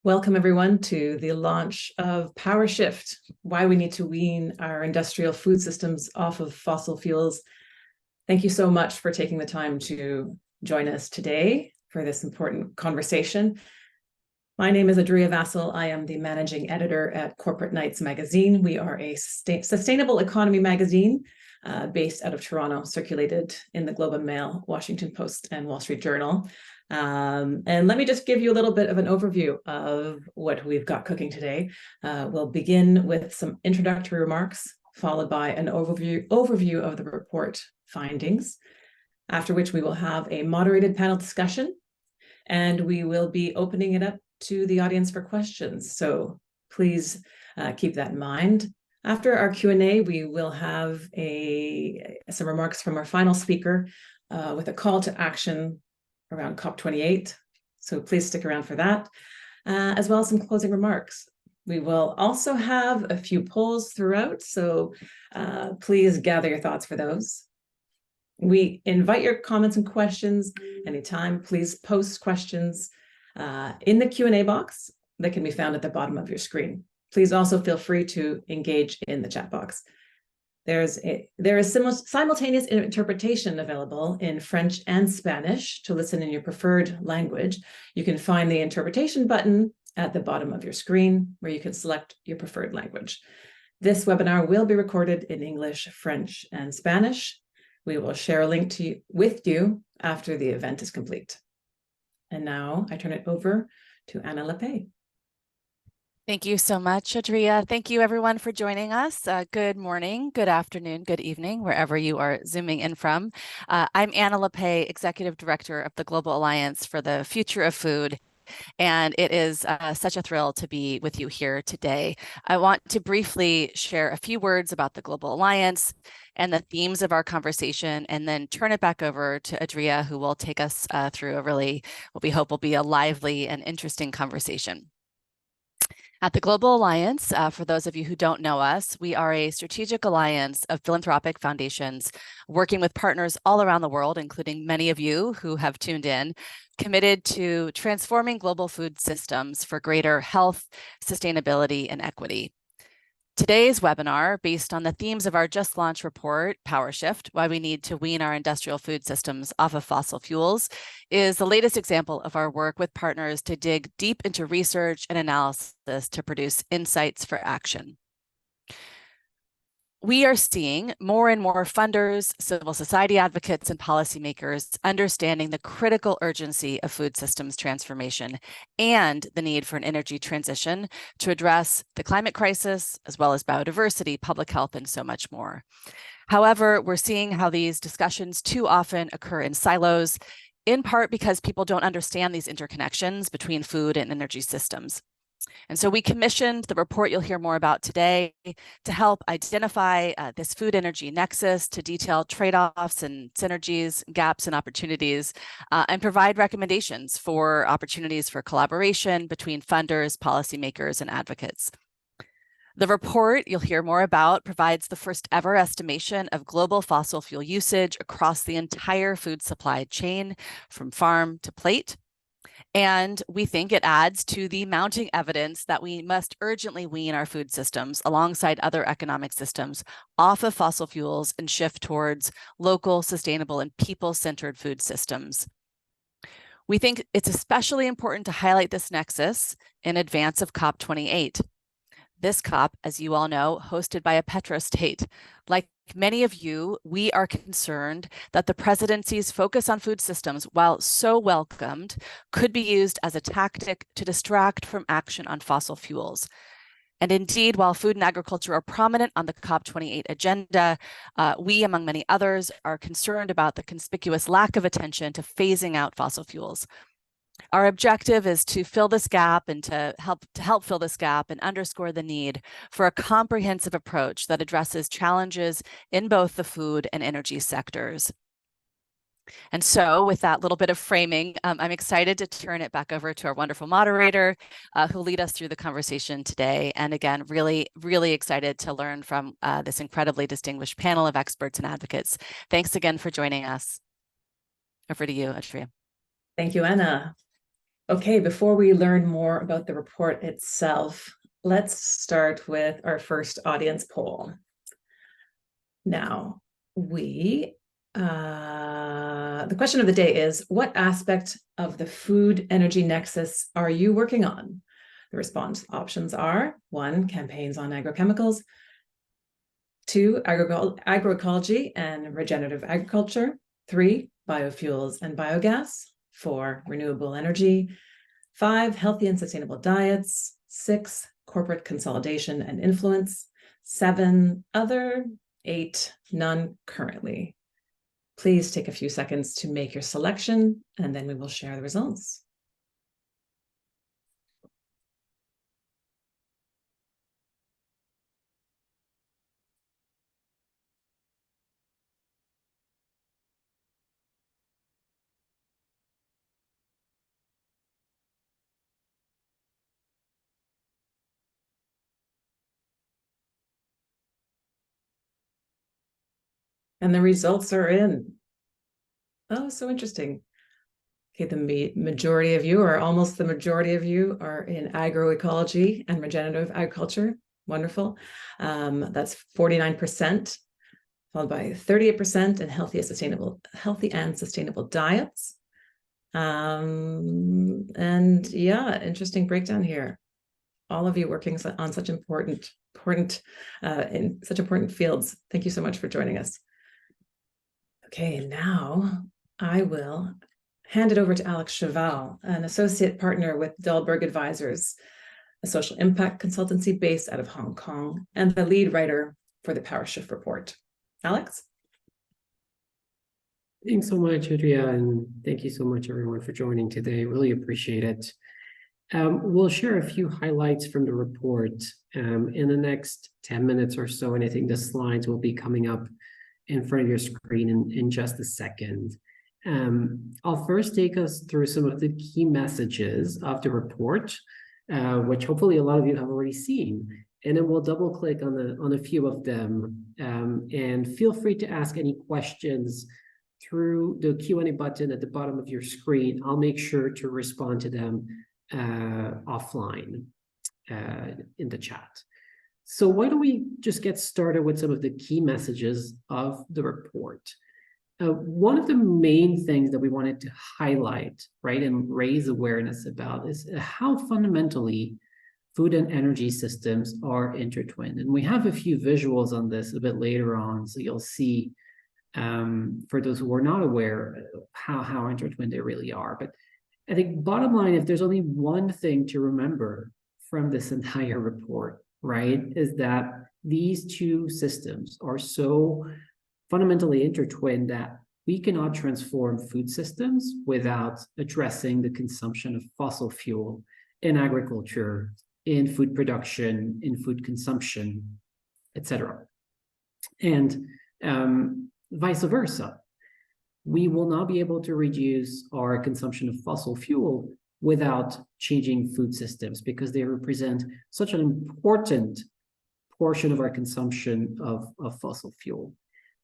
Welcome everyone to the launch of Power Shift, why we need to wean our industrial food systems off of fossil fuels. Thank you so much for taking the time to join us today for this important conversation. My name is Adria Vassal. I am the managing editor at Corporate Knights magazine. We are a sustainable economy magazine based out of Toronto, circulated in the Globe and Mail, Washington Post, and Wall Street Journal. And let me just give you a little bit of an overview of what we've got cooking today. We'll begin with some introductory remarks, followed by an overview of the report findings, after which we will have a moderated panel discussion, and we will be opening it up to the audience for questions. So please keep that in mind. After our Q&A, we will have some remarks from our final speaker with a call to action around COP28. So please stick around for that, as well as some closing remarks. We will also have a few polls throughout, so please gather your thoughts for those. We invite your comments and questions anytime. Please post questions in the Q&A box that can be found at the bottom of your screen. Please also feel free to engage in the chat box. There is simultaneous interpretation available in French and Spanish to listen in your preferred language. You can find the interpretation button at the bottom of your screen, where you can select your preferred language. This webinar will be recorded in English, French, and Spanish. We will share a link with you after the event is complete. And now I turn it over to Anna Lepay. Thank you so much, Adria. Thank you, everyone, for joining us. Good morning, good afternoon, good evening, wherever you are zooming in from. I'm Anna Lepay, Executive Director of the Global Alliance for the Future of Food, and it is such a thrill to be with you here today. I want to briefly share a few words about the Global Alliance and the themes of our conversation, and then turn it back over to Adria, who will take us through what we hope will be a lively and interesting conversation. At the Global Alliance, for those of you who don't know us, we are a strategic alliance of philanthropic foundations working with partners all around the world, including many of you who have tuned in, committed to transforming global food systems for greater health, sustainability, and equity. Today's webinar, based on the themes of our just launched report, Power Shift, Why We Need to Wean Our Industrial Food Systems Off of Fossil Fuels, is the latest example of our work with partners to dig deep into research and analysis to produce insights for action. We are seeing more and more funders, civil society advocates, and policymakers understanding the critical urgency of food systems transformation and the need for an energy transition to address the climate crisis, as well as biodiversity, public health, and so much more. However, we're seeing how these discussions too often occur in silos, in part because people don't understand these interconnections between food and energy systems. And so we commissioned the report you'll hear more about today to help identify this food energy nexus, to detail trade-offs and synergies, gaps and opportunities, and provide recommendations for opportunities for collaboration between funders, policymakers, and advocates. The report you'll hear more about provides the first ever estimation of global fossil fuel usage across the entire food supply chain, from farm to plate. And we think it adds to the mounting evidence that we must urgently wean our food systems alongside other economic systems off of fossil fuels and shift towards local, sustainable, and people-centered food systems. We think it's especially important to highlight this nexus in advance of COP28. This COP, as you all know, hosted by a petrostate. Like many of you, we are concerned that the presidency's focus on food systems, while so welcomed, could be used as a tactic to distract from action on fossil fuels. And indeed, while food and agriculture are prominent on the COP28 agenda, we, among many others, are concerned about the conspicuous lack of attention to phasing out fossil fuels. Our objective is to fill this gap and to help fill this gap and underscore the need for a comprehensive approach that addresses challenges in both the food and energy sectors. And so with that little bit of framing, I'm excited to turn it back over to our wonderful moderator who'll lead us through the conversation today. And again, really, really excited to learn from this incredibly distinguished panel of experts and advocates. Thanks again for joining us. Over to you, Adria. Thank you, Anna. Okay, before we learn more about the report itself, let's start with our first audience poll. Now, the question of the day is, what aspect of the food energy nexus are you working on? The response options are 1, campaigns on agrochemicals, 2, agroecology and regenerative agriculture, 3, biofuels and biogas, 4, renewable energy, 5, healthy and sustainable diets, 6, corporate consolidation and influence, 7, other, 8, none currently. Please take a few seconds to make your selection, and then we will share the results. And the results are in. Oh, so interesting. Okay, the majority of you, or almost the majority of you, are in agroecology and regenerative agriculture. Wonderful. That's 49%, followed by 38% in healthy and sustainable diets. And yeah, interesting breakdown here. All of you working on such important in such important fields. Thank you so much for joining us. Okay, now I will hand it over to Alex Cheval, an associate partner with Dahlberg Advisors, a social impact consultancy based out of Hong Kong, and the lead writer for the Power Shift report. Alex? Thanks so much, Adria, and thank you so much, everyone, for joining today. Really appreciate it. We'll share a few highlights from the report in the next 10 minutes or so, and I think the slides will be coming up in front of your screen in just a second. I'll first take us through some of the key messages of the report, which hopefully a lot of you have already seen, and then we'll double click on a few of them, and feel free to ask any questions through the Q&A button at the bottom of your screen. I'll make sure to respond to them offline in the chat. So why don't we just get started with some of the key messages of the report. One of the main things that we wanted to highlight, right, and raise awareness about is how fundamentally food and energy systems are intertwined. And we have a few visuals on this a bit later on, so you'll see, for those who are not aware, how intertwined they really are. But I think bottom line, if there's only one thing to remember from this entire report, right, is that these two systems are so fundamentally intertwined that we cannot transform food systems without addressing the consumption of fossil fuel in agriculture, in food production, in food consumption, etc. And vice versa. We will not be able to reduce our consumption of fossil fuel without changing food systems, because they represent such an important portion of our consumption of fossil fuel.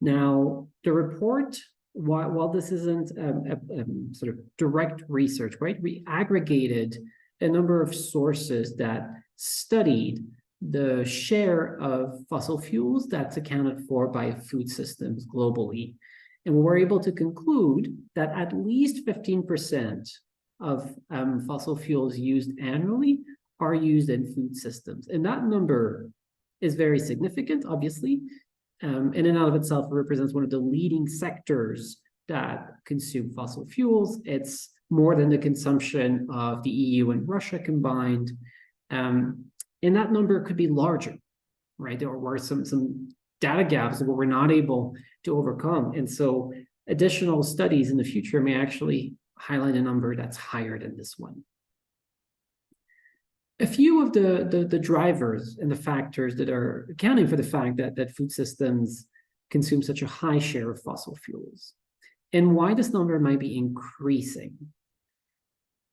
Now, the report, while this isn't a sort of direct research, right? We aggregated a number of sources that studied the share of fossil fuels that's accounted for by food systems globally. And we were able to conclude that at least 15% of fossil fuels used annually are used in food systems. And that number is very significant, obviously. In and of itself, it represents one of the leading sectors that consume fossil fuels. It's more than the consumption of the EU and Russia combined. And that number could be larger, right? There were some data gaps that we're not able to overcome. And so additional studies in the future may actually highlight a number that's higher than this one. A few of the drivers and the factors that are accounting for the fact that food systems consume such a high share of fossil fuels, and why this number might be increasing.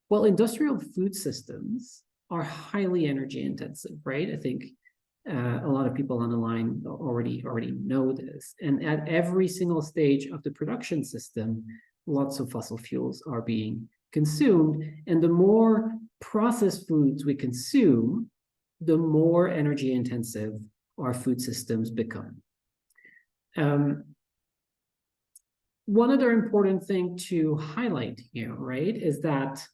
Well, industrial food systems are highly energy intensive, right? I think a lot of people on the line already know this. And at every single stage of the production system, lots of fossil fuels are being consumed. And the more processed foods we consume, the more energy intensive our food systems become. One other important thing to highlight here, right, is that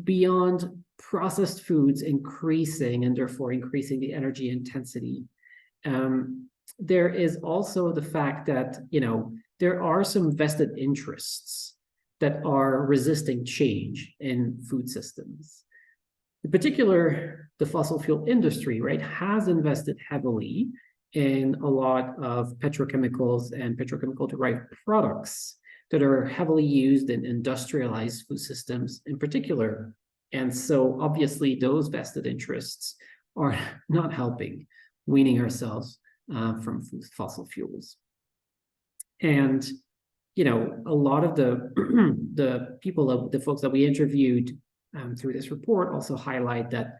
beyond processed foods increasing and therefore increasing the energy intensity, there is also the fact that, there are some vested interests that are resisting change in food systems. In particular, the fossil fuel industry, right, has invested heavily in a lot of petrochemicals and petrochemical-derived products that are heavily used in industrialized food systems in particular. And so obviously those vested interests are not helping weaning ourselves from fossil fuels. And, a lot of the folks that we interviewed through this report also highlight that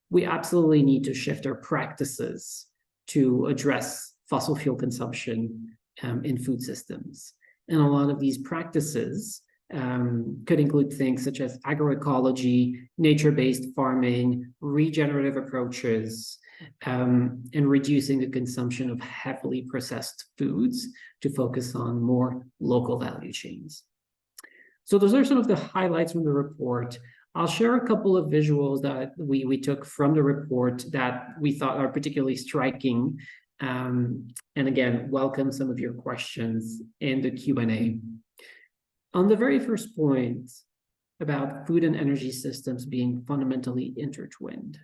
we absolutely need to shift our practices to address fossil fuel consumption in food systems. And a lot of these practices could include things such as agroecology, nature-based farming, regenerative approaches, and reducing the consumption of heavily processed foods to focus on more local value chains. So those are some of the highlights from the report. I'll share a couple of visuals that we took from the report that we thought are particularly striking. And again, welcome some of your questions in the Q&A. On the very first point about food and energy systems being fundamentally intertwined,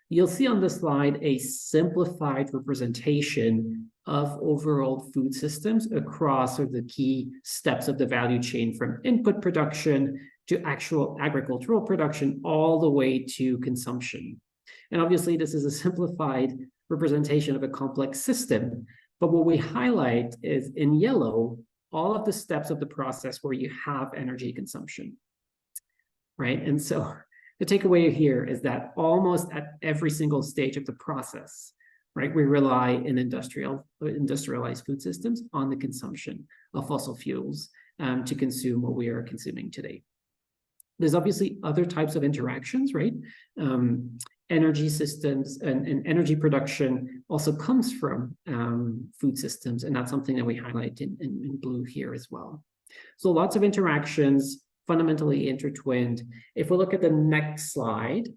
you'll see on the slide a simplified representation of overall food systems across sort of the key steps of the value chain, from input production to actual agricultural production, all the way to consumption. And obviously, this is a simplified representation of a complex system. But what we highlight is in yellow, all of the steps of the process where you have energy consumption, right? And so the takeaway here is that almost at every single stage of the process, right, we rely in industrialized food systems on the consumption of fossil fuels to consume what we are consuming today. There's obviously other types of interactions, right? Energy systems and energy production also comes from food systems, and that's something that we highlight in blue here as well. So lots of interactions, fundamentally intertwined. If we look at the next slide,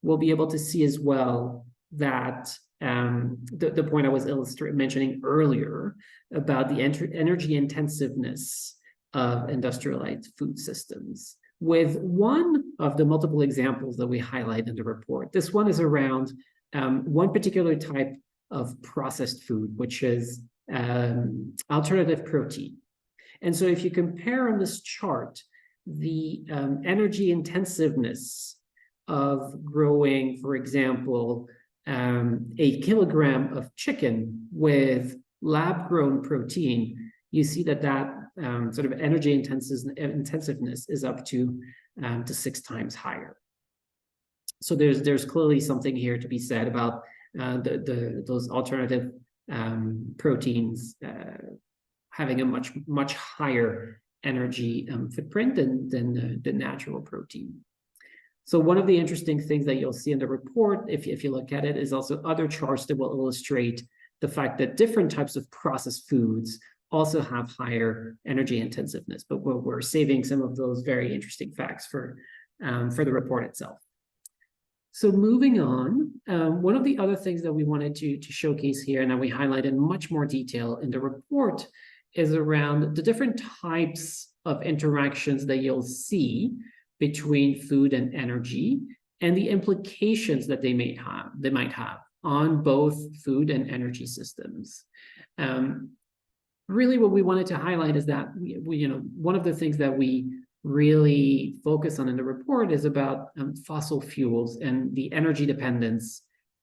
we'll be able to see as well that the point I was mentioning earlier about the energy intensiveness of industrialized food systems, with one of the multiple examples that we highlight in the report. This one is around one particular type of processed food, which is alternative protein. And so if you compare on this chart, the energy intensiveness of growing, for example, a kilogram of chicken with lab-grown protein, you see that sort of energy intensiveness is up to 6 times higher. So there's clearly something here to be said about those alternative proteins having a much higher energy footprint than the natural protein. So one of the interesting things that you'll see in the report, if you look at it, is also other charts that will illustrate the fact that different types of processed foods also have higher energy intensiveness, but we're saving some of those very interesting facts for the report itself. So moving on, one of the other things that we wanted to showcase here, and that we highlight in much more detail in the report, is around the different types of interactions that you'll see between food and energy, and the implications that they might have on both food and energy systems. Really, what we wanted to highlight is that one of the things that we really focus on in the report is about fossil fuels and the energy dependence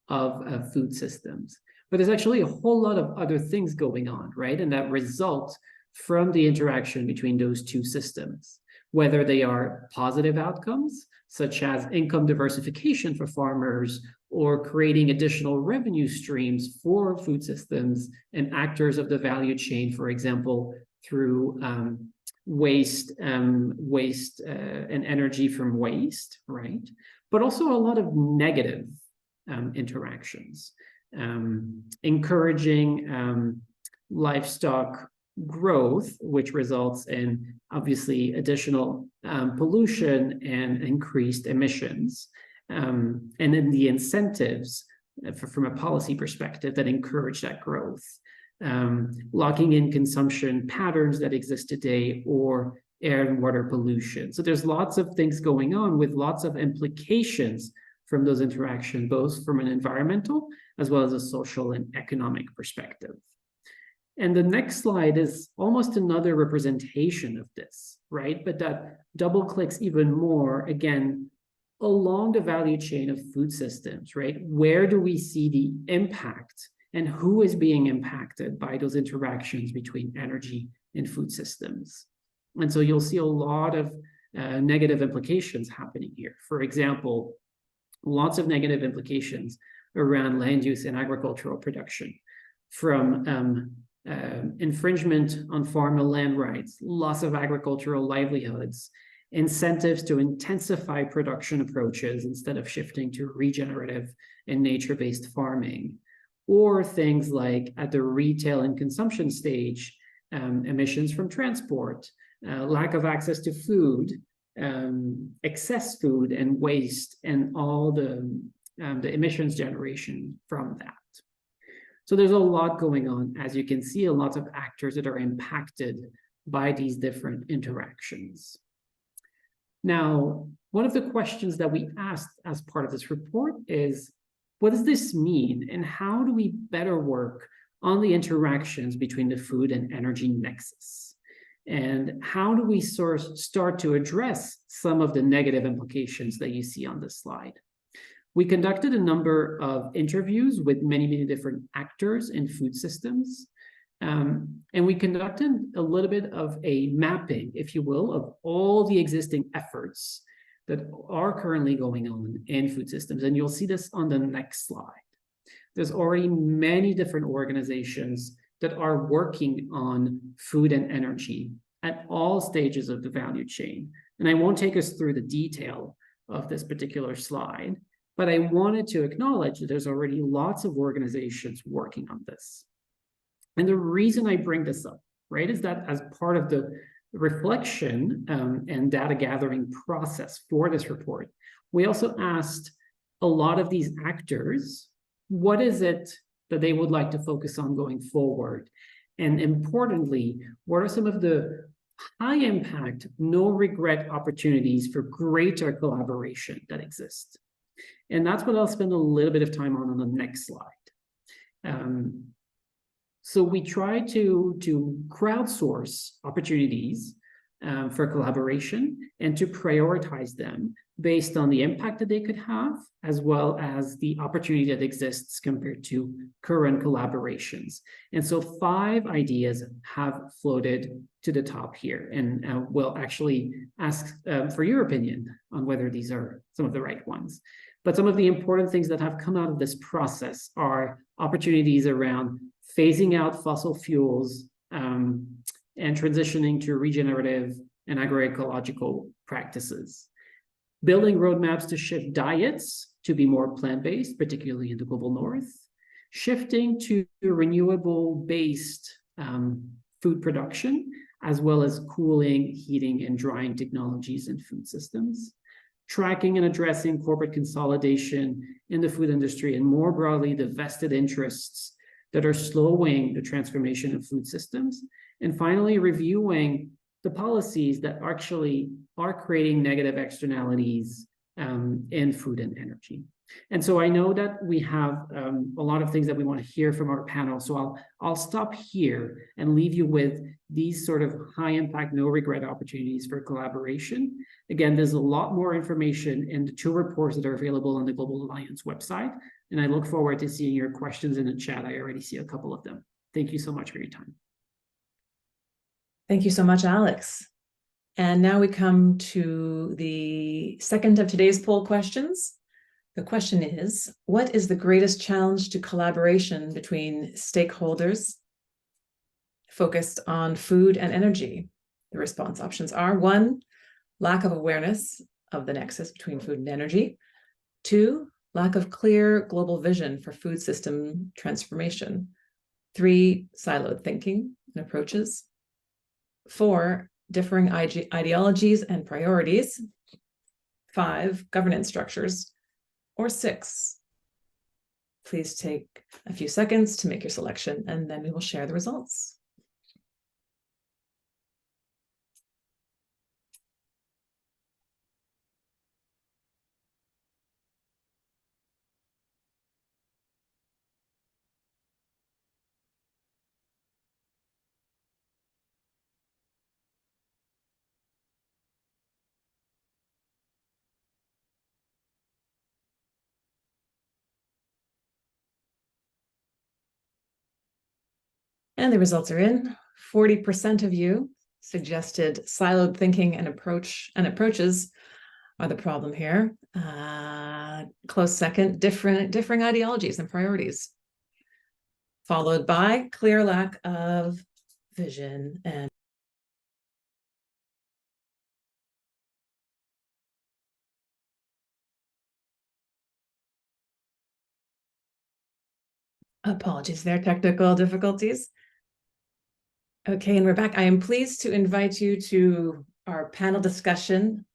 of food systems. But there's actually a whole lot of other things going on, right? And that result from the interaction between those two systems, whether they are positive outcomes, such as income diversification for farmers, or creating additional revenue streams for food systems and actors of the value chain, for example, through waste and energy from waste, right? But also a lot of negative interactions, encouraging livestock growth, which results in obviously additional pollution and increased emissions, and then the incentives from a policy perspective that encourage that growth, locking in consumption patterns that exist today, or air and water pollution. So there's lots of things going on with lots of implications from those interactions, both from an environmental as well as a social and economic perspective. And the next slide is almost another representation of this, right? But that double clicks even more, again, along the value chain of food systems, right? Where do we see the impact and who is being impacted by those interactions between energy and food systems? And so you'll see a lot of negative implications happening here. For example, lots of negative implications around land use and agricultural production, from infringement on farmer land rights, loss of agricultural livelihoods, incentives to intensify production approaches instead of shifting to regenerative and nature-based farming, or things like at the retail and consumption stage, emissions from transport, lack of access to food, excess food and waste, and all the emissions generation from that. So there's a lot going on, as you can see, a lot of actors that are impacted by these different interactions. Now, one of the questions that we asked as part of this report is, what does this mean, and how do we better work on the interactions between the food and energy nexus? And how do we start to address some of the negative implications that you see on this slide? We conducted a number of interviews with many different actors in food systems. And we conducted a little bit of a mapping, if you will, of all the existing efforts that are currently going on in food systems. And you'll see this on the next slide. There's already many different organizations that are working on food and energy at all stages of the value chain. And I won't take us through the detail of this particular slide, but I wanted to acknowledge that there's already lots of organizations working on this. And the reason I bring this up, right, is that as part of the reflection and data gathering process for this report, we also asked a lot of these actors, what is it that they would like to focus on going forward? And importantly, what are some of the high impact, no regret opportunities for greater collaboration that exist? And that's what I'll spend a little bit of time on the next slide. So we try to crowdsource opportunities for collaboration and to prioritize them based on the impact that they could have, as well as the opportunity that exists compared to current collaborations. And so 5 ideas have floated to the top here, and we'll actually ask for your opinion on whether these are some of the right ones. But some of the important things that have come out of this process are opportunities around phasing out fossil fuels and transitioning to regenerative and agroecological practices, building roadmaps to shift diets to be more plant-based, particularly in the global north, shifting to renewable-based food production, as well as cooling, heating, and drying technologies in food systems, tracking and addressing corporate consolidation in the food industry, and more broadly, the vested interests that are slowing the transformation of food systems, and finally, reviewing the policies that actually are creating negative externalities in food and energy. And so I know that we have a lot of things that we want to hear from our panel, so I'll stop here and leave you with these sort of high impact, no regret opportunities for collaboration. Again, there's a lot more information in the 2 reports that are available on the Global Alliance website, and I look forward to seeing your questions in the chat. I already see a couple of them. Thank you so much for your time. Thank you so much, Alex. And now we come to the second of today's poll questions. The question is, what is the greatest challenge to collaboration between stakeholders focused on food and energy? The response options are: 1, lack of awareness of the nexus between food and energy; 2, lack of clear global vision for food system transformation; 3, siloed thinking and approaches; 4, differing ideologies and priorities; 5, governance structures; or 6. Please take a few seconds to make your selection, and then we will share the results. And the results are in. 40% of you suggested siloed thinking and approaches are the problem here. Close second, differing ideologies and priorities, followed by clear lack of vision and apologies there, technical difficulties. Okay, and we're back. I am pleased to invite you to our panel discussion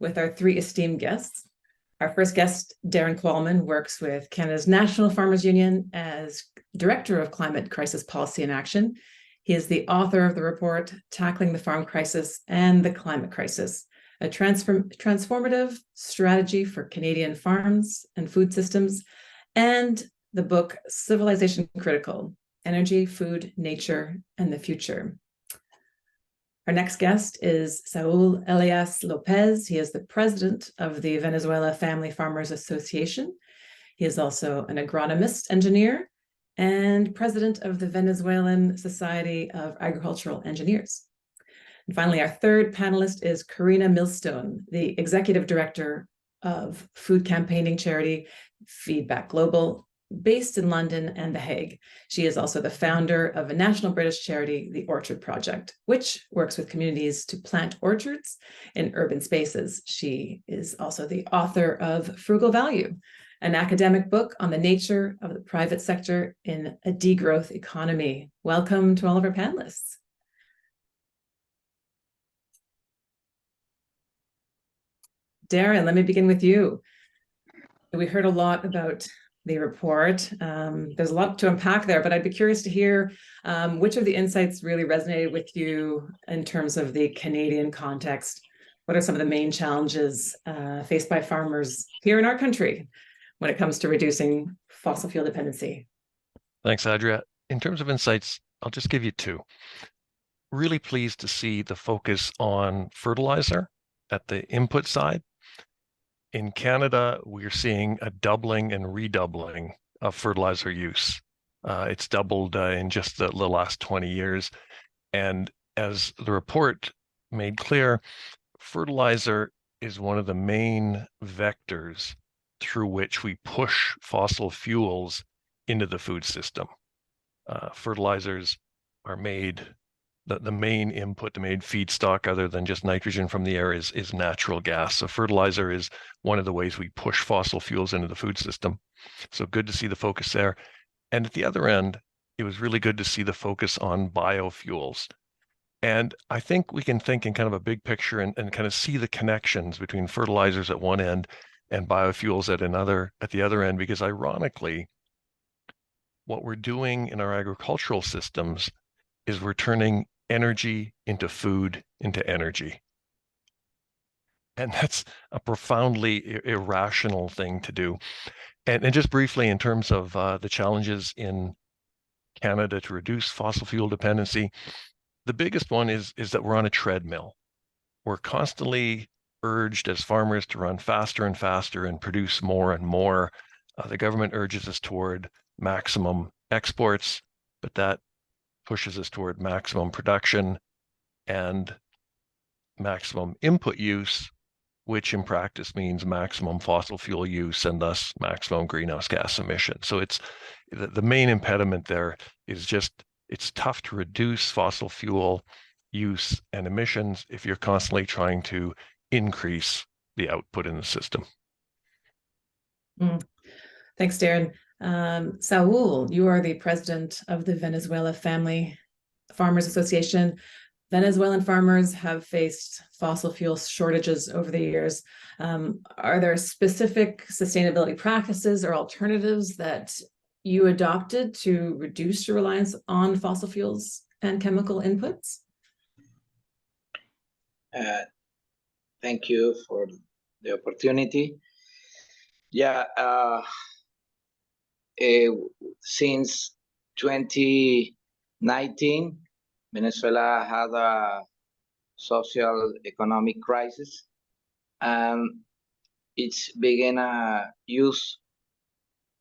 with our 3 esteemed guests. Our first guest, Darren Qualman, works with Canada's National Farmers Union as Director of Climate Crisis Policy and Action. He is the author of the report, Tackling the Farm Crisis and the Climate Crisis, a transformative strategy for Canadian farms and food systems, and the book, Civilization Critical: Energy, Food, Nature, and the Future. Our next guest is Saul Elias Lopez. He is the president of the Venezuela Family Farmers Association. He is also an agronomist engineer and president of the Venezuelan Society of Agricultural Engineers. And finally, our third panelist is Karina Millstone, the executive director of food campaigning charity Feedback Global, based in London and The Hague. She is also the founder of a national British charity, the Orchard Project, which works with communities to plant orchards in urban spaces. She is also the author of Frugal Value, an academic book on the nature of the private sector in a degrowth economy. Welcome to all of our panelists. Darren, let me begin with you. We heard a lot about the report. There's a lot to unpack there, but I'd be curious to hear which of the insights really resonated with you in terms of the Canadian context. What are some of the main challenges faced by farmers here in our country when it comes to reducing fossil fuel dependency? Thanks, Adria. In terms of insights, I'll just give you 2. Really pleased to see the focus on fertilizer at the input side. In Canada, we're seeing a doubling and redoubling of fertilizer use. It's doubled in just the last 20 years. And as the report made clear, fertilizer is one of the main vectors through which we push fossil fuels into the food system. Fertilizers are made, the main input, the main feedstock, other than just nitrogen from the air, is natural gas. So fertilizer is one of the ways we push fossil fuels into the food system. So good to see the focus there. And at the other end, it was really good to see the focus on biofuels. And I think we can think in kind of a big picture and kind of see the connections between fertilizers at one end and biofuels at the other end, because ironically, what we're doing in our agricultural systems is we're turning energy into food into energy. And that's a profoundly irrational thing to do. And just briefly, in terms of the challenges in Canada to reduce fossil fuel dependency, the biggest one is that we're on a treadmill. We're constantly urged as farmers to run faster and faster and produce more and more. The government urges us toward maximum exports, but that pushes us toward maximum production and maximum input use, which in practice means maximum fossil fuel use and thus maximum greenhouse gas emissions. So it's the main impediment there is just, it's tough to reduce fossil fuel use and emissions if you're constantly trying to increase the output in the system. Thanks, Darren. Saul, you are the president of the Venezuela Family Farmers Association. Venezuelan farmers have faced fossil fuel shortages over the years. Are there specific sustainability practices or alternatives that you adopted to reduce your reliance on fossil fuels and chemical inputs? Thank you for the opportunity. Yeah, since 2019, Venezuela had a social economic crisis, and it's began to use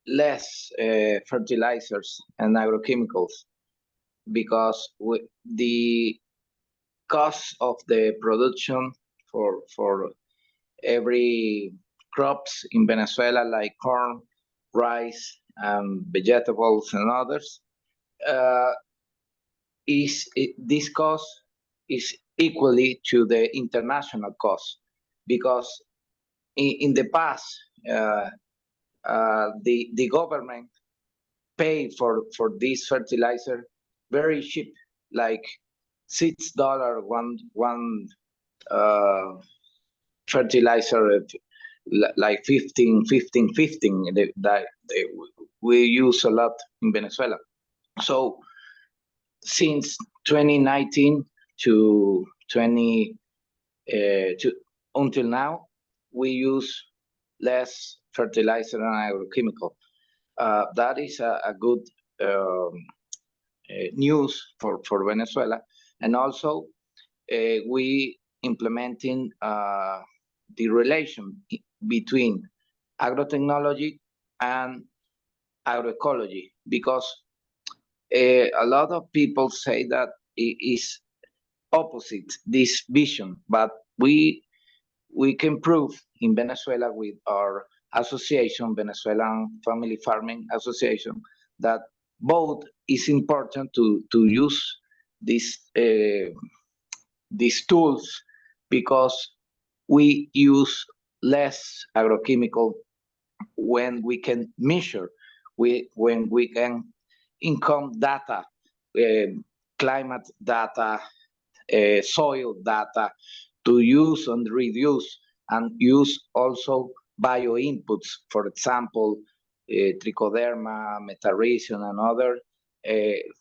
less fertilizers and agrochemicals because the cost of the production for every crops in Venezuela, like corn, rice, vegetables, and others, this cost is equally to the international cost, because in the past the government paid for this fertilizer very cheap, like $6 one fertilizer, like 15 that we use a lot in Venezuela. So since 2019 to until now, we use less fertilizer and agrochemical. That is a good news for Venezuela. And also we implementing the relation between agrotechnology and agroecology, because a lot of people say that it is opposite this vision, but we can prove in Venezuela with our association, Venezuelan Family Farming Association, that both is important to use these tools, because we use less agrochemical when we can measure, when we can income data, climate data, soil data, to use and reduce, and use also bio inputs, for example, trichoderma, metarisum, and other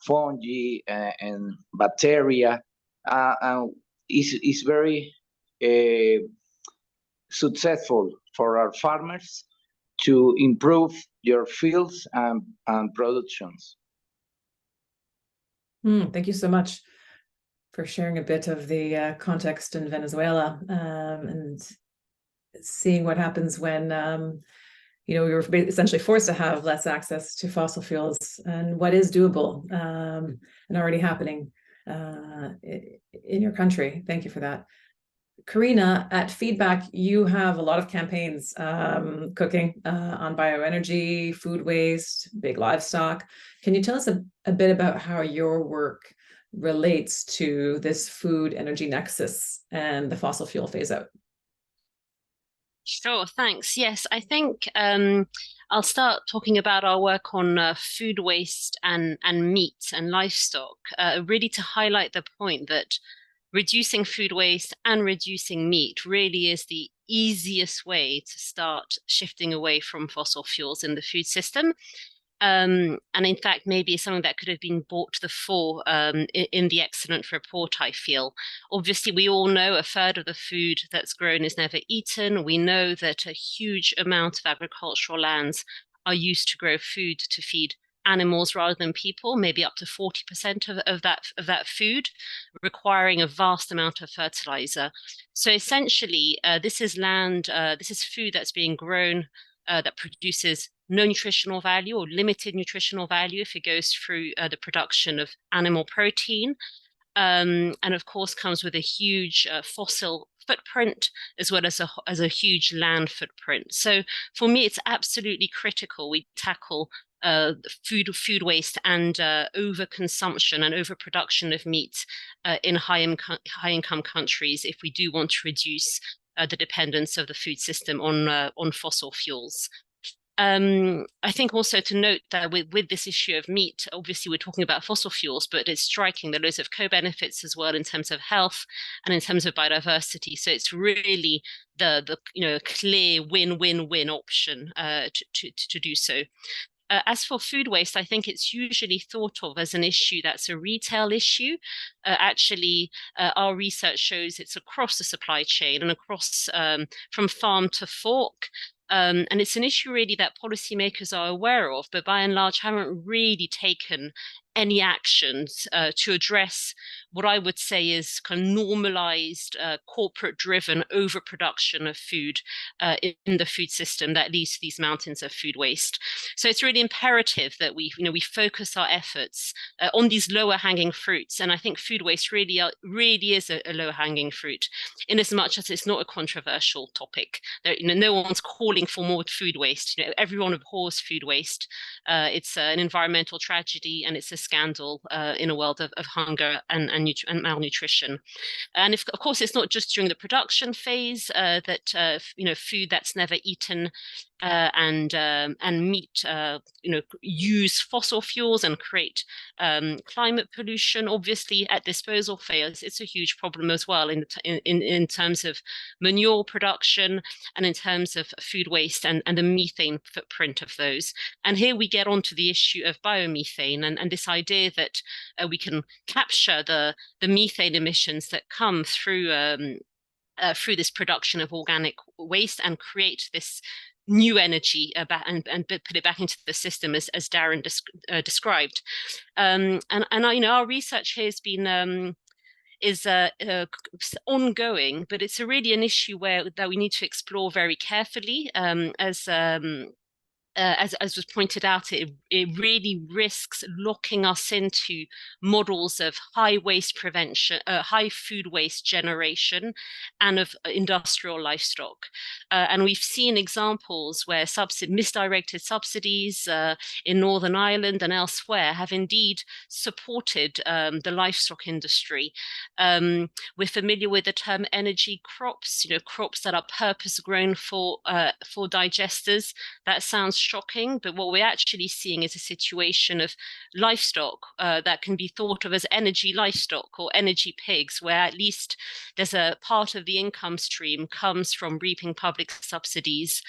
fungi and bacteria. And is very successful for our farmers to improve your fields and productions. Thank you so much for sharing a bit of the context in Venezuela, and seeing what happens when we were essentially forced to have less access to fossil fuels, and what is doable and already happening in your country. Thank you for that. Karina, at Feedback, you have a lot of campaigns cooking on bioenergy, food waste, big livestock. Can you tell us a bit about how your work relates to this food energy nexus and the fossil fuel phase out? Sure, thanks. Yes, I think I'll start talking about our work on food waste and meat and livestock, really to highlight the point that reducing food waste and reducing meat really is the easiest way to start shifting away from fossil fuels in the food system. And in fact, maybe something that could have been brought to the fore in the excellent report, I feel. Obviously, we all know a third of the food that's grown is never eaten. We know that a huge amount of agricultural lands are used to grow food to feed animals rather than people, maybe up to 40% of that food, requiring a vast amount of fertilizer. So essentially, this is food that's being grown that produces no nutritional value or limited nutritional value if it goes through the production of animal protein, and of course comes with a huge fossil footprint, as well as a huge land footprint. So for me, it's absolutely critical we tackle food waste and overconsumption and overproduction of meat in high income countries if we do want to reduce the dependence of the food system on fossil fuels. I think also to note that with this issue of meat, obviously we're talking about fossil fuels, but it's striking that loads of co-benefits as well in terms of health and in terms of biodiversity. So it's really the clear win-win-win option to do so. As for food waste, I think it's usually thought of as an issue that's a retail issue. Actually, our research shows it's across the supply chain and across from farm to fork. And it's an issue really that policymakers are aware of, but by and large haven't really taken any actions to address what I would say is kind of normalized corporate-driven overproduction of food in the food system that leads to these mountains of food waste. So it's really imperative that we focus our efforts on these lower-hanging fruits, and I think food waste really is a low-hanging fruit, in as much as it's not a controversial topic. No one's calling for more food waste. Everyone abhors food waste. It's an environmental tragedy, and it's a scandal in a world of hunger and malnutrition. And of course, it's not just during the production phase that food that's never eaten and meat use fossil fuels and create climate pollution. Obviously, at disposal phase, it's a huge problem as well in terms of manure production and in terms of food waste and the methane footprint of those. And here we get onto the issue of biomethane and this idea that we can capture the methane emissions that come through this production of organic waste and create this new energy and put it back into the system as Darren described. And our research here has been is ongoing, but it's really an issue that we need to explore very carefully. As was pointed out, it really risks locking us into models of high waste prevention, high food waste generation, and of industrial livestock. And we've seen examples where misdirected subsidies in Northern Ireland and elsewhere have indeed supported the livestock industry. We're familiar with the term energy crops, crops that are purpose grown for digesters. That sounds shocking, but what we're actually seeing is a situation of livestock that can be thought of as energy livestock or energy pigs, where at least there's a part of the income stream comes from reaping public subsidies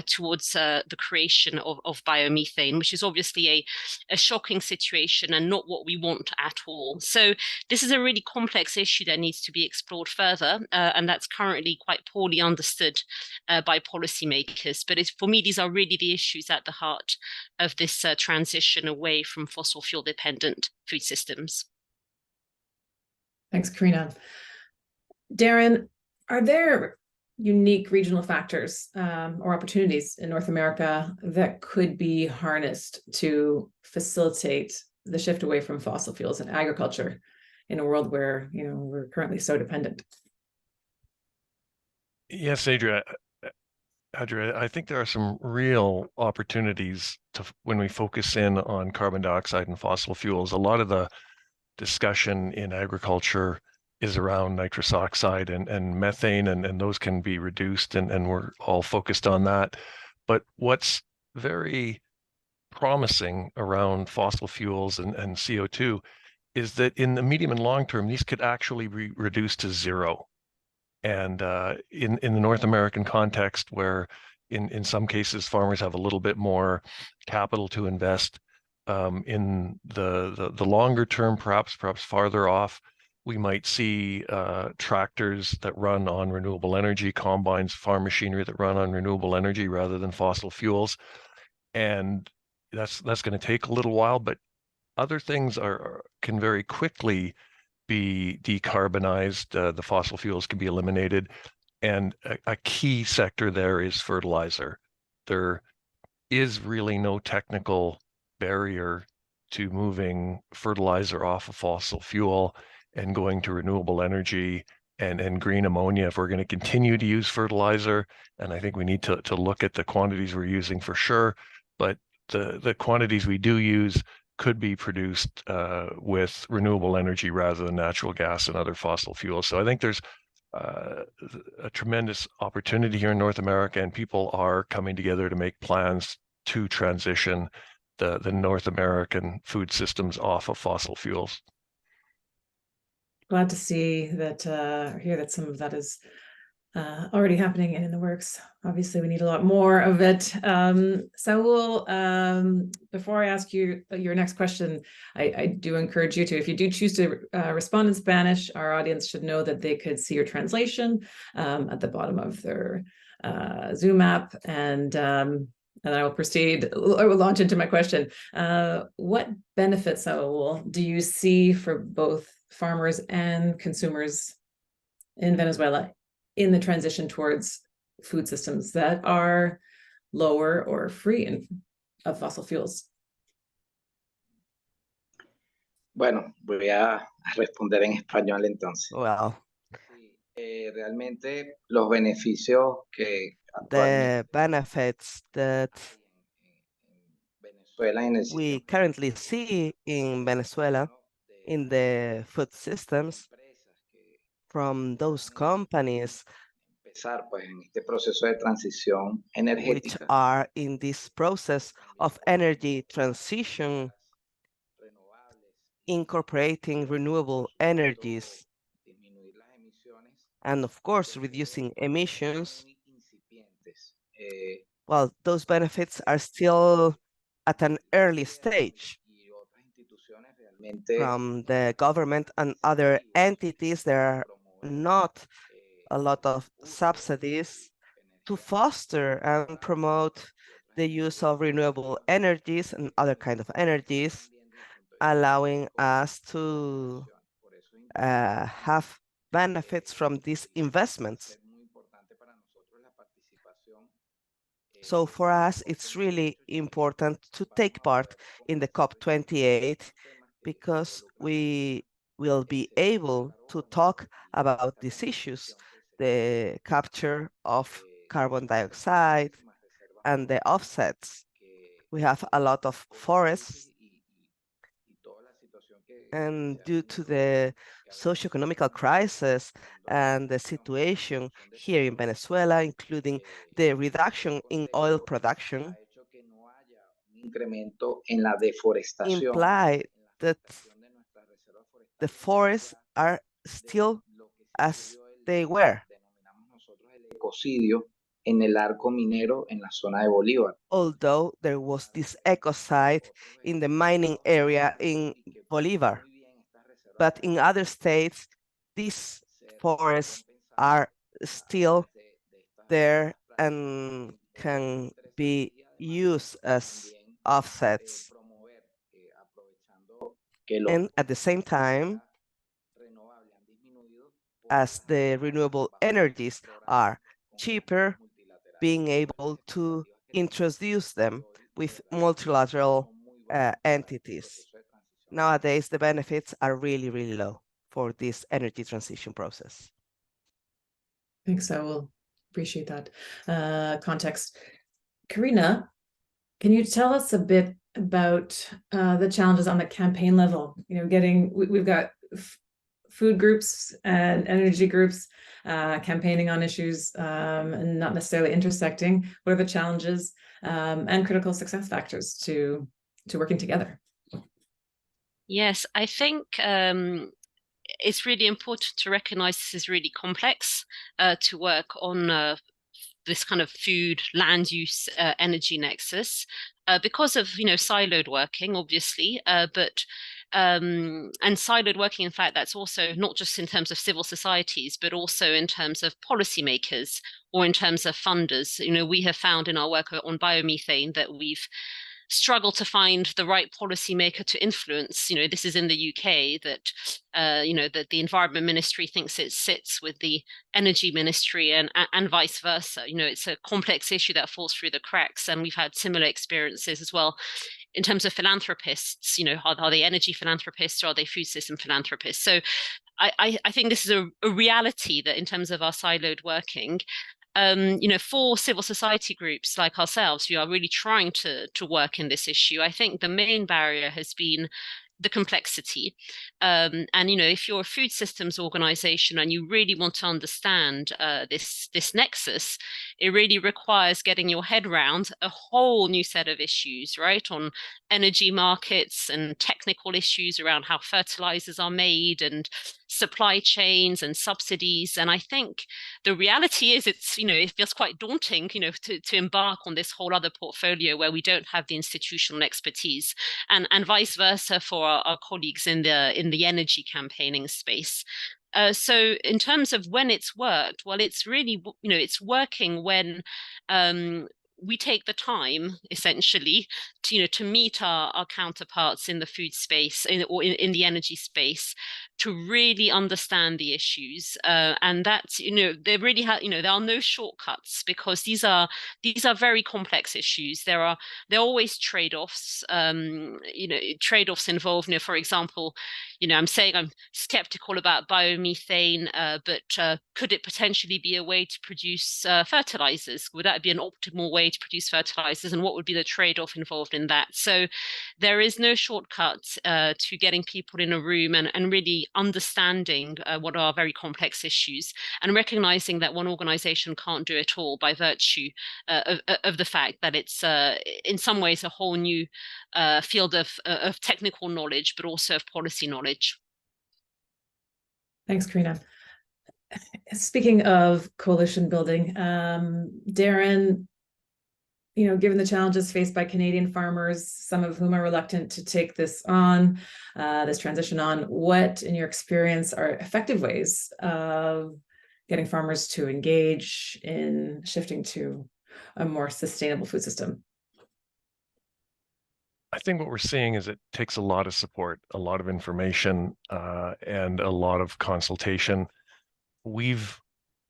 towards the creation of biomethane, which is obviously a shocking situation and not what we want at all. So this is a really complex issue that needs to be explored further, and that's currently quite poorly understood by policymakers. But for me, these are really the issues at the heart of this transition away from fossil fuel dependent food systems. Thanks, Karina. Darren, are there unique regional factors or opportunities in North America that could be harnessed to facilitate the shift away from fossil fuels and agriculture in a world where we're currently so dependent? Yes, Adria, I think there are some real opportunities when we focus in on carbon dioxide and fossil fuels. A lot of the discussion in agriculture is around nitrous oxide and methane, and those can be reduced, and we're all focused on that. But what's very promising around fossil fuels and CO2 is that in the medium and long term, these could actually be reduced to zero. And in the North American context, where in some cases farmers have a little bit more capital to invest, in the longer term, perhaps farther off, we might see tractors that run on renewable energy, combines, farm machinery that run on renewable energy rather than fossil fuels. And that's going to take a little while, but other things can very quickly be decarbonized. The fossil fuels can be eliminated. And a key sector there is fertilizer. There is really no technical barrier to moving fertilizer off of fossil fuel and going to renewable energy and green ammonia if we're going to continue to use fertilizer. And I think we need to look at the quantities we're using for sure. But the quantities we do use could be produced with renewable energy rather than natural gas and other fossil fuels. So I think there's a tremendous opportunity here in North America, and people are coming together to make plans to transition the North American food systems off of fossil fuels. Glad to see that, hear that some of that is already happening and in the works. Obviously, we need a lot more of it. Saul, before I ask you your next question, I do encourage you to, if you do choose to respond in Spanish, our audience should know that they could see your translation at the bottom of their Zoom app, and I will proceed, I will launch into my question. What benefits, Saul, do you see for both farmers and consumers in Venezuela in the transition towards food systems that are lower or free of fossil fuels? Bueno, voy a responder en español entonces. Well, Realmente los beneficios que the benefits that Venezuela en el we currently see in Venezuela in the food systems from those companies empezar pues en este proceso de transición which energética are in this process of energy transition, incorporating renewable energies, disminuir las emisiones and of course reducing emissions. muy incipientes. Eh, Well, those benefits are still at an early stage. y otras instituciones realmente From the government and other entities, there are not a lot of subsidies to foster and promote the use of renewable energies and other kind of energies, allowing us to have benefits from these investments. So for us, it's really important to take part in the COP28 because we will be able to talk about these issues, the capture of carbon dioxide and the offsets. We have a lot of forests, and due to the socioeconomic crisis and the situation here in Venezuela, including the reduction in oil production, imply that the forests are still as they were. En el arco minero en la zona de Bolívar. Although there was this ecocide in the mining area in Bolívar, but in other states, these forests are still there and can be used as offsets. And at the same time, as the renewable energies are cheaper, being able to introduce them with multilateral entities. Nowadays, the benefits are really, really low for this energy transition process. Thanks, I will appreciate that context. Karina, can you tell us a bit about the challenges on the campaign level? You know, we've got food groups and energy groups campaigning on issues and not necessarily intersecting. What are the challenges and critical success factors to working together? Yes, I think it's really important to recognize this is really complex to work on this kind of food land use energy nexus because of siloed working, obviously, but and siloed working, in fact, that's also not just in terms of civil societies, but also in terms of policymakers or in terms of funders. We have found in our work on biomethane that we've struggled to find the right policymaker to influence. This is in the UK that that the Environment Ministry thinks it sits with the Energy Ministry and vice versa. It's a complex issue that falls through the cracks, and we've had similar experiences as well in terms of philanthropists. Are they energy philanthropists or are they food system philanthropists? So I think this is a reality that in terms of our siloed working, for civil society groups like ourselves who are really trying to work in this issue, I think the main barrier has been the complexity. And if you're a food systems organization and you really want to understand this nexus, it really requires getting your head around a whole new set of issues, right? On energy markets and technical issues around how fertilizers are made and supply chains and subsidies. And I think the reality is it feels quite daunting, to embark on this whole other portfolio where we don't have the institutional expertise, and vice versa for our colleagues in the energy campaigning space. So in terms of when it's worked, well, it's really, it's working when we take the time, essentially, to meet our counterparts in the food space or in the energy space, to really understand the issues, and that's there really there are no shortcuts, because these are very complex issues. There are always trade-offs. Trade-offs involved. For example, I'm saying I'm skeptical about biomethane, but could it potentially be a way to produce fertilizers? Would that be an optimal way to produce fertilizers, and what would be the trade-off involved in that? So there is no shortcut to getting people in a room and really understanding what are very complex issues, and recognizing that one organization can't do it all by virtue of the fact that it's in some ways a whole new field of technical knowledge, but also of policy knowledge. Thanks, Karina. Speaking of coalition building, Darren, given the challenges faced by Canadian farmers, some of whom are reluctant to take this on, this transition on, what, in your experience, are effective ways of getting farmers to engage in shifting to a more sustainable food system? I think what we're seeing is it takes a lot of support, a lot of information, and a lot of consultation. We've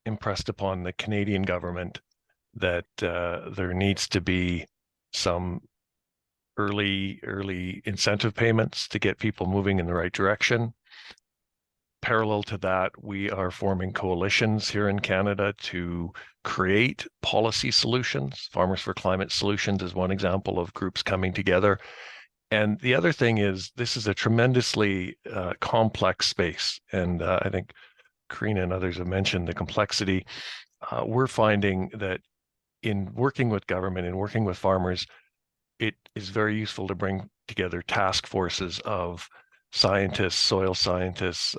impressed upon the Canadian government that there needs to be some early incentive payments to get people moving in the right direction. Parallel to that, we are forming coalitions here in Canada to create policy solutions. Farmers for Climate Solutions is one example of groups coming together. And the other thing is, this is a tremendously complex space. And I think Karina and others have mentioned the complexity. We're finding that in working with government and working with farmers, it is very useful to bring together task forces of scientists, soil scientists,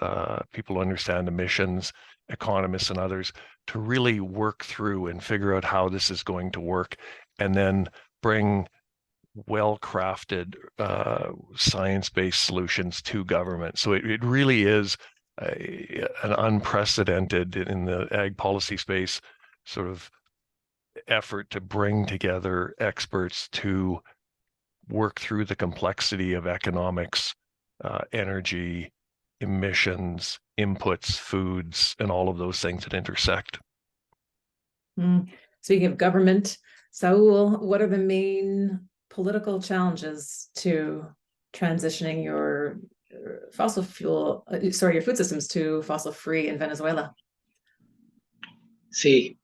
people who understand emissions, economists and others, to really work through and figure out how this is going to work, and then bring well-crafted science-based solutions to government. So it really is an unprecedented in the ag policy space sort of effort to bring together experts to work through the complexity of economics, energy, emissions, inputs, foods, and all of those things that intersect. Speaking of government, Saul, what are the main political challenges to transitioning your food systems to fossil-free in Venezuela? Sí,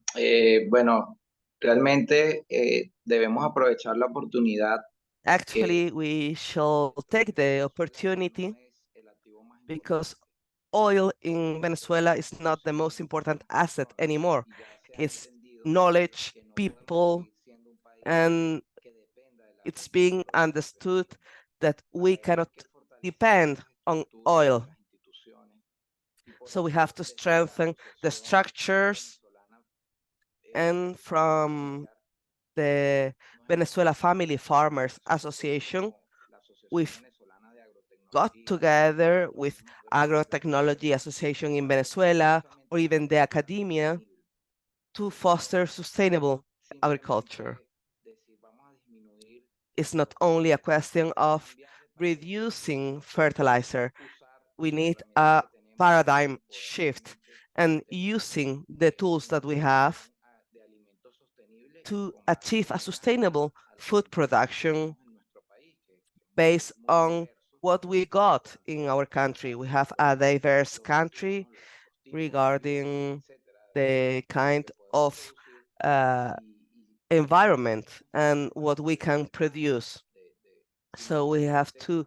bueno, realmente debemos aprovechar la oportunidad. Actually, we shall take the opportunity, because oil in Venezuela is not the most important asset anymore. It's knowledge, people, and it's being understood that we cannot depend on oil. So we have to strengthen the structures, and from the Venezuela Family Farmers Association, we've got together with Agrotechnology Association in Venezuela, or even the academia, to foster sustainable agriculture. It's not only a question of reducing fertilizer. We need a paradigm shift and using the tools that we have to achieve a sustainable food production based on what we got in our country. We have a diverse country regarding the kind of environment and what we can produce. So we have to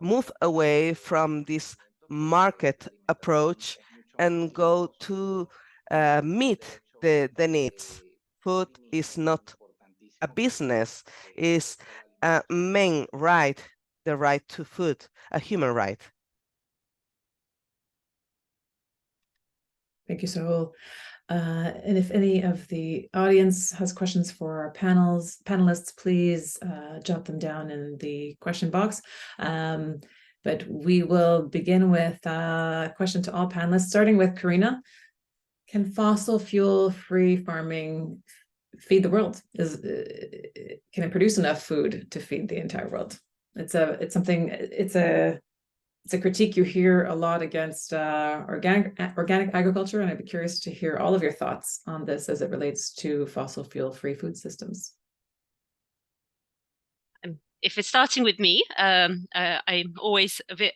move away from this market approach and go to meet the needs. Food is not a business, is a main right, the right to food, a human right. Thank you, Saul. And if any of the audience has questions for our panelists, please jot them down in the question box. But we will begin with a question to all panelists, starting with Karina. Can fossil fuel-free farming feed the world? Can it produce enough food to feed the entire world? It's a critique you hear a lot against organic agriculture, and I'd be curious to hear all of your thoughts on this as it relates to fossil fuel-free food systems. If it's starting with me, I'm always a bit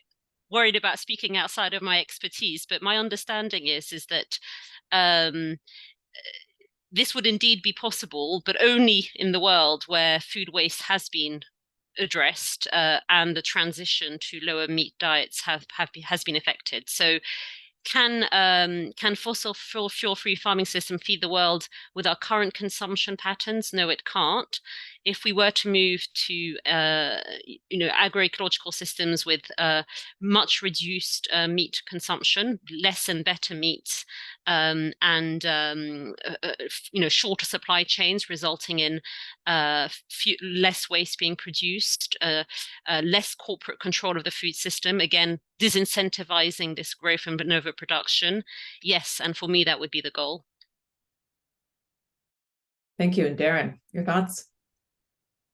worried about speaking outside of my expertise, but my understanding is that this would indeed be possible, but only in the world where food waste has been addressed and the transition to lower meat diets has been effected. So can fossil fuel-free farming system feed the world with our current consumption patterns? No, it can't. If we were to move to agroecological systems with much reduced meat consumption, less and better meats, and shorter supply chains resulting in less waste being produced, less corporate control of the food system, again disincentivizing this growth and overproduction. Yes, and for me that would be the goal. Thank you. And Darren, your thoughts?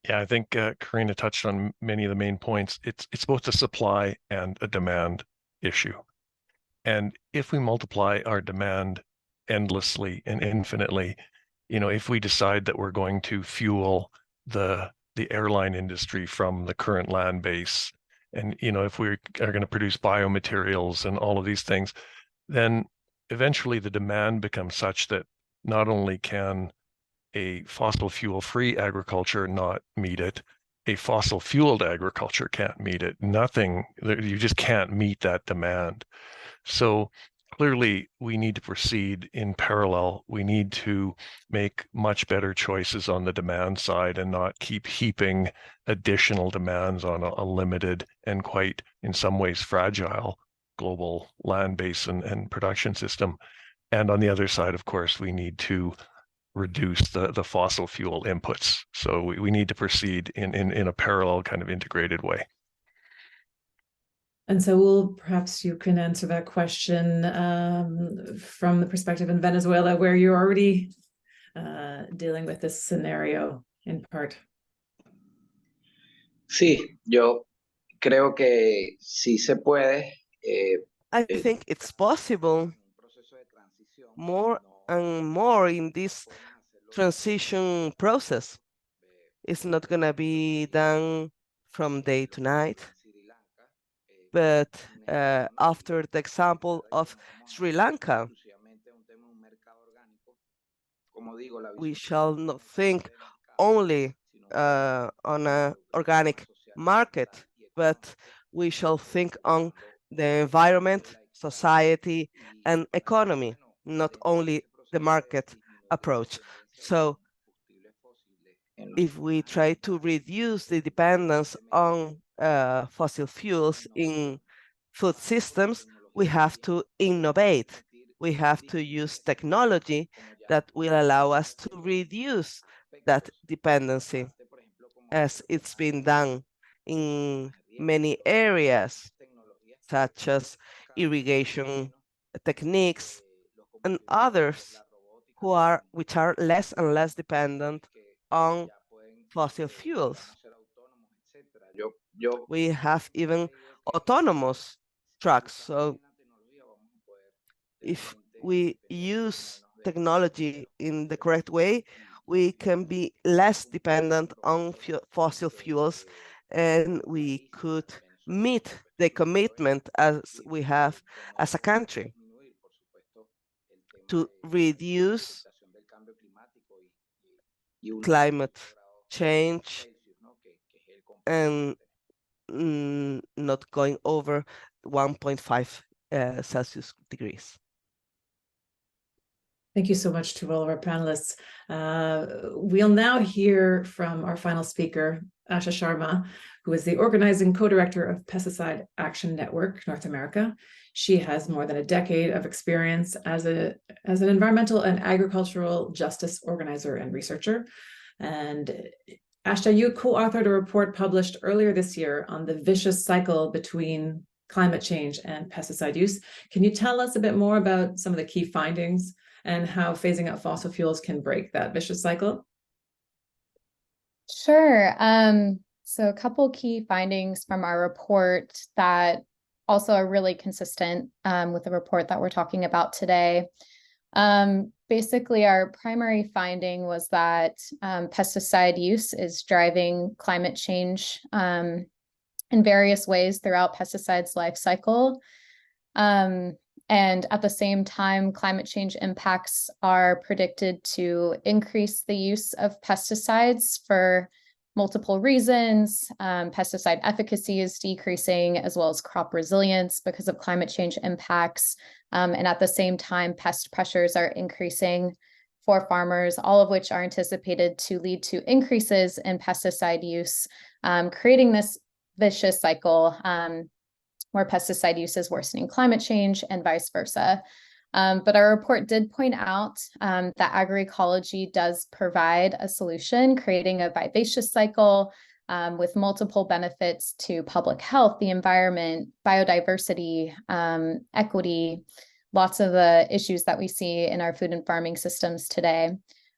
Yeah, I think Karina touched on many of the main points. It's both a supply and a demand issue. And if we multiply our demand endlessly and infinitely, if we decide that we're going to fuel the airline industry from the current land base, and if we are going to produce biomaterials and all of these things, then eventually the demand becomes such that not only can a fossil fuel-free agriculture not meet it, a fossil fueled agriculture can't meet it. You just can't meet that demand. So clearly we need to proceed in parallel. We need to make much better choices on the demand side and not keep heaping additional demands on a limited and quite, in some ways, fragile global land base and production system. And on the other side, of course, we need to reduce the fossil fuel inputs. So we need to proceed in a parallel kind of integrated way. And so perhaps you can answer that question from the perspective in Venezuela, where you're already dealing with this scenario in part. Sí, yo creo que sí se puede. I think it's possible more and more in this transition process. It's not going to be done from day to night, but after the example of Sri Lanka, we shall not think only on an organic market, but we shall think on the environment, society, and economy, not only the market approach. So if we try to reduce the dependence on fossil fuels in food systems, we have to innovate. We have to use technology that will allow us to reduce that dependency, as it's been done in many areas, such as irrigation techniques and others which are less and less dependent on fossil fuels. We have even autonomous trucks. So if we use technology in the correct way, we can be less dependent on fossil fuels, and we could meet the commitment as we have as a country to reduce climate change and not going over 1.5 Celsius degrees. Thank you so much to all of our panelists. We'll now hear from our final speaker, Asha Sharma, who is the organizing co-director of Pesticide Action Network North America. She has more than a decade of experience as an environmental and agricultural justice organizer and researcher. And Asha, you co-authored a report published earlier this year on the vicious cycle between climate change and pesticide use. Can you tell us a bit more about some of the key findings and how phasing out fossil fuels can break that vicious cycle? Sure. So a couple key findings from our report that also are really consistent with the report that we're talking about today. Basically, our primary finding was that pesticide use is driving climate change in various ways throughout pesticides' life cycle. And at the same time, climate change impacts are predicted to increase the use of pesticides for multiple reasons. Pesticide efficacy is decreasing, as well as crop resilience because of climate change impacts. And at the same time, pest pressures are increasing for farmers, all of which are anticipated to lead to increases in pesticide use, creating this vicious cycle where pesticide use is worsening climate change and vice versa. But our report did point out that agroecology does provide a solution, creating a vivacious cycle with multiple benefits to public health, the environment, biodiversity, equity, lots of the issues that we see in our food and farming systems today.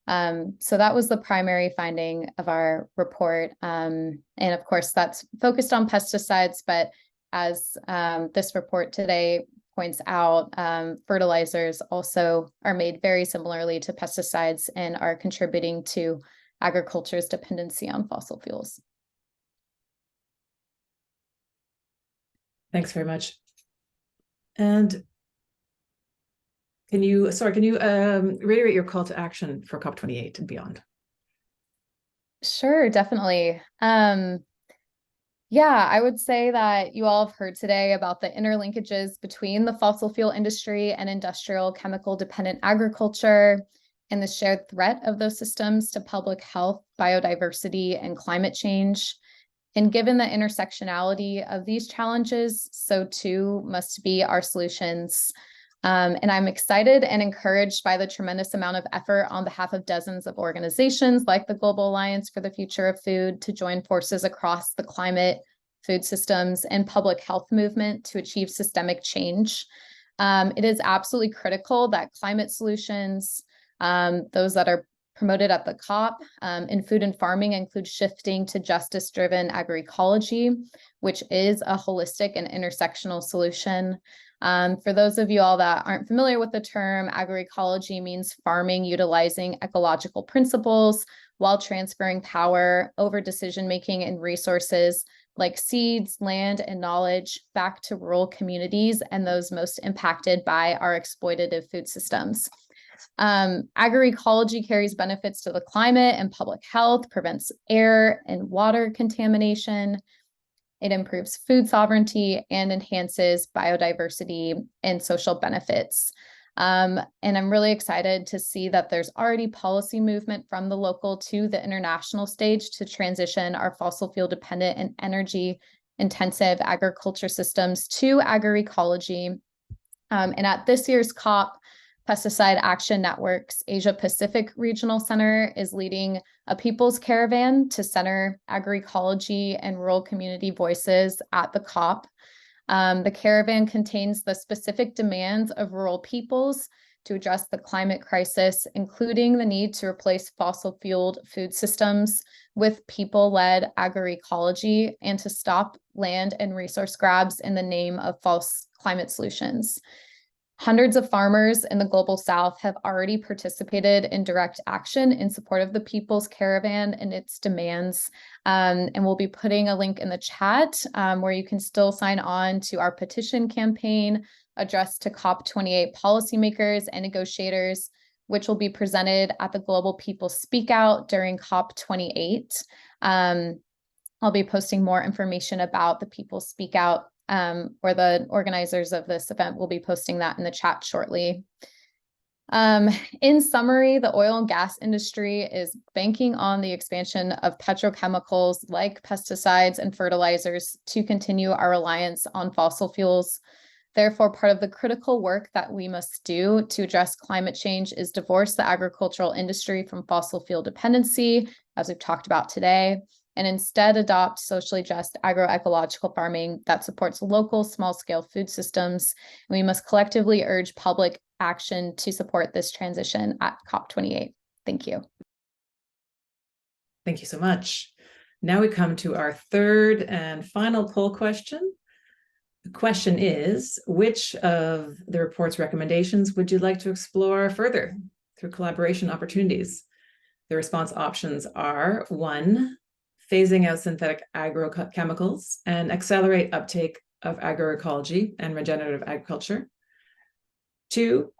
So that was the primary finding of our report. And of course, that's focused on pesticides, but as this report today points out, fertilizers also are made very similarly to pesticides and are contributing to agriculture's dependency on fossil fuels. Thanks very much. And can you reiterate your call to action for COP28 and beyond? Sure, definitely. Yeah, I would say that you all have heard today about the interlinkages between the fossil fuel industry and industrial chemical dependent agriculture and the shared threat of those systems to public health, biodiversity, and climate change. And given the intersectionality of these challenges, so too must be our solutions. And I'm excited and encouraged by the tremendous amount of effort on behalf of dozens of organizations like the Global Alliance for the Future of Food to join forces across the climate, food systems, and public health movement to achieve systemic change. It is absolutely critical that climate solutions, those that are promoted at the COP in food and farming, include shifting to justice-driven agroecology, which is a holistic and intersectional solution. For those of you all that aren't familiar with the term, agroecology means farming utilizing ecological principles while transferring power over decision-making and resources like seeds, land, and knowledge back to rural communities and those most impacted by our exploitative food systems. Agroecology carries benefits to the climate and public health, prevents air and water contamination. It improves food sovereignty and enhances biodiversity and social benefits. And I'm really excited to see that there's already policy movement from the local to the international stage to transition our fossil fuel dependent and energy intensive agriculture systems to agroecology. And at this year's COP, Pesticide Action Network's Asia Pacific Regional Center is leading a people's caravan to center agroecology and rural community voices at the COP. The caravan contains the specific demands of rural peoples to address the climate crisis, including the need to replace fossil-fueled food systems with people-led agroecology and to stop land and resource grabs in the name of false climate solutions. Hundreds of farmers in the Global South have already participated in direct action in support of the People's Caravan and its demands. And we'll be putting a link in the chat where you can still sign on to our petition campaign addressed to COP28 policymakers and negotiators, which will be presented at the Global People Speak Out during COP28. I'll be posting more information about the People Speak Out, or the organizers of this event will be posting that in the chat shortly. In summary, the oil and gas industry is banking on the expansion of petrochemicals like pesticides and fertilizers to continue our reliance on fossil fuels. Therefore, part of the critical work that we must do to address climate change is divorce the agricultural industry from fossil fuel dependency, as we've talked about today, and instead adopt socially just agroecological farming that supports local small-scale food systems. And we must collectively urge public action to support this transition at COP28. Thank you. Thank you so much. Now we come to our third and final poll question. The question is, which of the report's recommendations would you like to explore further through collaboration opportunities? The response options are: 1, phasing out synthetic agrochemicals and accelerate uptake of agroecology and regenerative agriculture. 2,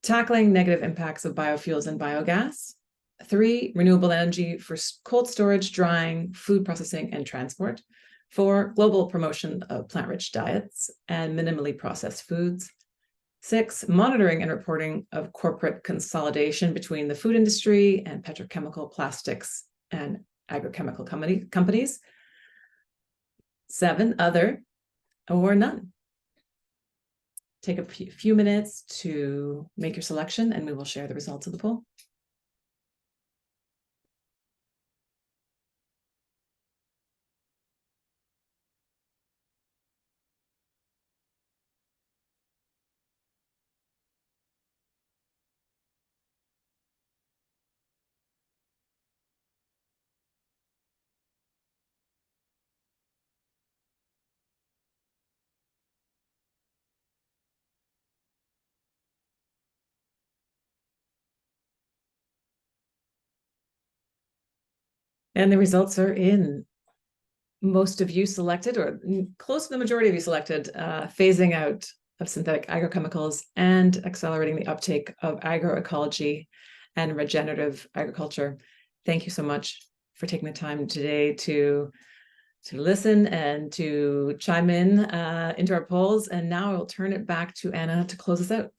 tackling negative impacts of biofuels and biogas. 3, renewable energy for cold storage, drying, food processing, and transport. 4, global promotion of plant-rich diets and minimally processed foods. 6, monitoring and reporting of corporate consolidation between the food industry and petrochemical, plastics, and agrochemical companies. 7, other, or none. Take a few minutes to make your selection, and we will share the results of the poll. And the results are in. Most of you selected, or close to the majority of you selected, phasing out of synthetic agrochemicals and accelerating the uptake of agroecology and regenerative agriculture. Thank you so much for taking the time today to listen and to chime in into our polls. And now I'll turn it back to Anna to close us out.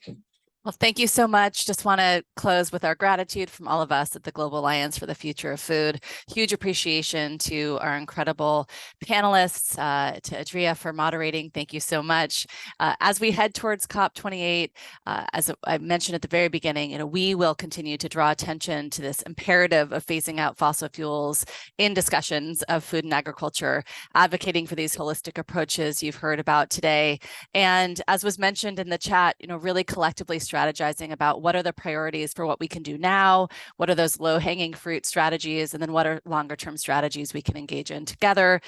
Well, thank you so much. Just want to close with our gratitude from all of us at the Global Alliance for the Future of Food. Huge appreciation to our incredible panelists, to Adria for moderating. Thank you so much. As we head towards COP28, as I mentioned at the very beginning, we will continue to draw attention to this imperative of phasing out fossil fuels in discussions of food and agriculture, advocating for these holistic approaches you've heard about today. And as was mentioned in the chat, really collectively strategizing about what are the priorities for what we can do now, what are those low-hanging fruit strategies, and then what are longer-term strategies we can engage in together.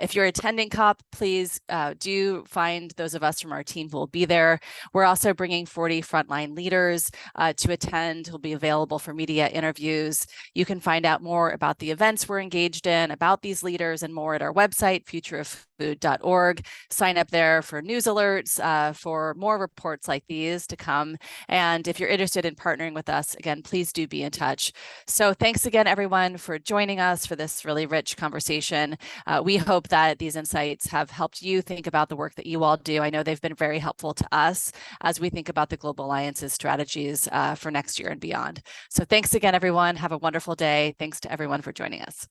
If you're attending COP, please do find those of us from our team who will be there. We're also bringing 40 frontline leaders to attend, who'll be available for media interviews. You can find out more about the events we're engaged in, about these leaders, and more at our website, futureoffood.org. Sign up there for news alerts, for more reports like these to come. And if you're interested in partnering with us, again, please do be in touch. So thanks again, everyone, for joining us for this really rich conversation. We hope that these insights have helped you think about the work that you all do. I know they've been very helpful to us as we think about the Global Alliance's strategies for next year and beyond. So thanks again, everyone. Have a wonderful day. Thanks to everyone for joining us.